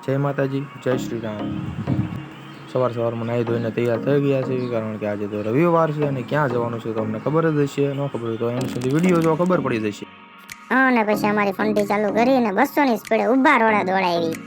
જય માતાજી, જય શ્રી રામ। સવારમાં નાહી ધોઈને તૈયાર થઈ ગયા છે, કારણ કે આજે તો રવિવાર છે અને ક્યાં જવાનું છે તો અમને ખબર જ હશે। ન ખબર હોય તો એની સુધી વિડીયો જો ખબર પડી જશે। અને પછી અમારી ફંટી ચાલુ કરીને 200 ની સ્પીડે ઉભા રોડા દોડાવી।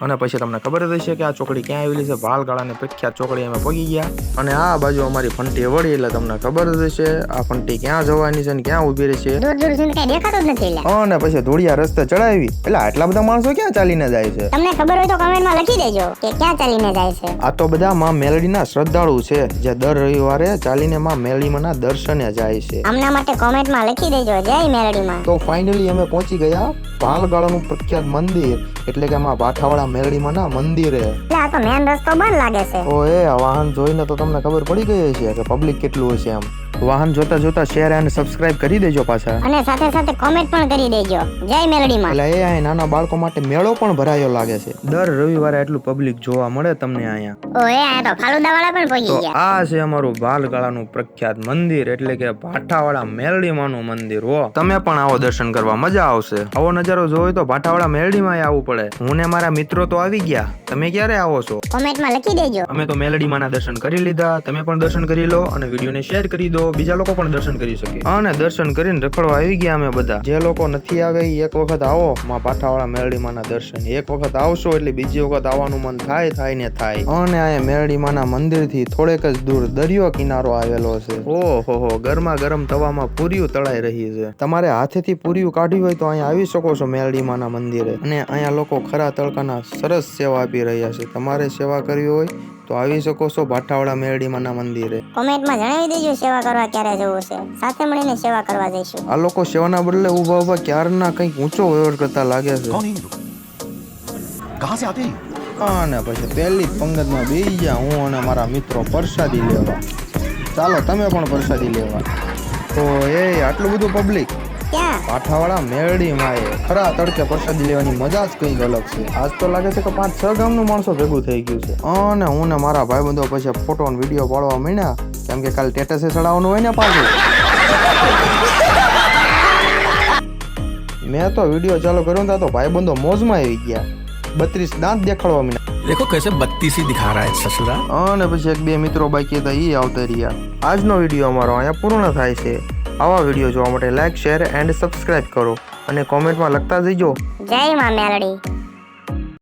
અને પછી તમને ખબર જ હશે કે આ ચોકડી ક્યાં આવેલી છે। ભાલગાળાની પ્રખ્યાત ચોકડી અમે પગી ગયા અને આ બાજુ અમારી ફંટી વળી એટલે તમને ખબર જ હશે આ ફંટી ક્યાં જવાની છે ને ક્યાં ઊભી રહી છે। દૂર દૂર સુધી કઈ દેખાતું જ નથી। અને પછી ધોળિયા રસ્તે ચડાવી એટલે આટલા બધા માણસો ક્યાં ચાલીને જાય છે? તમને ખબર હોય તો કમેન્ટમાં લખી દેજો કે ક્યાં ચાલીને જાય છે। આ તો બધા માં મેલડીના શ્રદ્ધાળુ છે જે દર રવિવારે ચાલીને માં મેલડીમાંના દર્શને જાય છે। આમના માટે કોમેન્ટમાં લખી દેજો જય મેલડીમાં। તો ફાઇનલી અમે પહોંચી ગયા ભાલગાળાનું પ્રખ્યાત મંદિર એટલે કે માં ભાઠાવાળા મેલડીમાંના મંદિરે। એટલે આ તો મેન રસ્તો બંધ લાગે છે। ઓએ આ વાહન જોઈને તો તમને ખબર પડી ગઈ છે કે પબ્લિક કેટલું હશે। આમ વાહન જોતા જોતા શેર અને સબસ્ક્રાઇબ કરી દેજો પાછા, અને સાથે સાથે કોમેન્ટ પણ કરી દેજો જય મેલડીમાં। એટલે એ નાના બાળકો માટે મેળો પણ ભરાયો લાગે છે। દર રવિવારે એટલું પબ્લિક જોવા મળે તમને અહીંયા। ઓએ આ તો ફાલુદાવાળા પણ પહોંચી ગયા। આ છે અમારું ભાલગાળાનું પ્રખ્યાત મંદિર એટલે કે ભાઠાવાળા મેલડીમાંનું મંદિર। હો તમે પણ આવો દર્શન કરવા, મજા આવશે। આવો નજારો જોવો તો ભાઠાવાળા મેલડીમાં આવવું પડે। હું ને મારા મિત્રો તો આવી ગયા, તમે ક્યારે આવો છો કોમેન્ટમાં લખી દેજો। અમે તો મેલડીમાંના દર્શન કરી લીધા, તમે પણ દર્શન કરી લો અને વિડીયોને શેર કરી દો, બીજા લોકો પણ દર્શન કરી શકે। અને દર્શન કરીને રખડવા આવી ગયા અમે બધા। જે લોકો નથી આવે એક વખત આવો માં ભાઠાવાળા મેલડીમાંના દર્શન। એક વખત આવશો એટલે બીજી વખત આવવાનું મન થાય ને થાય। અને આ મેલડીમાંના મંદિર થી થોડેક જ દૂર દરિયો કિનારો આવેલો છે। ઓહો ગરમા ગરમ તવામાં પૂરીઓ તળાઈ રહી છે। તમારે હાથેથી પૂરીઓ કાઢવી હોય તો અહીંયા આવી શકો છો મેલડીમાંના મંદિરે। અને અહીંયા લોકો ખરા તડકાના સરસ સેવા આપી રહ્યા છે। તમારે સેવા કરવી હોય તો આવી શકો છો ભાઠાવાળા મેલડીમાંના મંદિરે। કોમેન્ટમાં જણાવી દેજો સેવા કરવા ક્યારે જવું છે, સાથે મળીને સેવા કરવા જઈશું। આ લોકો સેવાના બદલે ઊભા ક્યારના કંઈક ઊંચો વ્યવહાર કરતા લાગે છે। અને પછી પહેલી પંગતમાં બેસી ગયા હું અને મારા મિત્રો પ્રસાદી લેવા। ચાલો તમે પણ પ્રસાદી લેવા। તો એ આટલું બધું પબ્લિક ભાઠાવાળા મેલડીમાં ખરા તડકે પ્રસાદી લેવાની મજા જ કંઈક અલગ છે। આજ તો લાગે છે કે 5-6 ગામનું માણસો ભેગું થઈ ગયું છે। અને હું ને મારા ભાઈબંધો પછી ફોટો અને વિડીયો પાડવા માંડ્યા, કેમ કે કાલ સ્ટેટસે ચડાવવાનું હોય ને પાછું। મેં તો વિડીયો ચાલુ કર્યો તો ભાઈબંધો મોજમાં આવી ગયા, 32 દાંત દેખાડવા માંડ્યા। देखो कैसे बत्तीसी दिखा रहा है ससुरा। અને પછી એક બે મિત્રો બાકી હતા એ આવતા રહ્યા। આજનો વિડીયો અમારો અહીંયા પૂર્ણ થાય છે। આવા વિડીયો જોવા માટે લાઈક, શેર એન્ડ સબસ્ક્રાઇબ કરો અને કોમેન્ટમાં લખતા જજો જય માં મેલડી।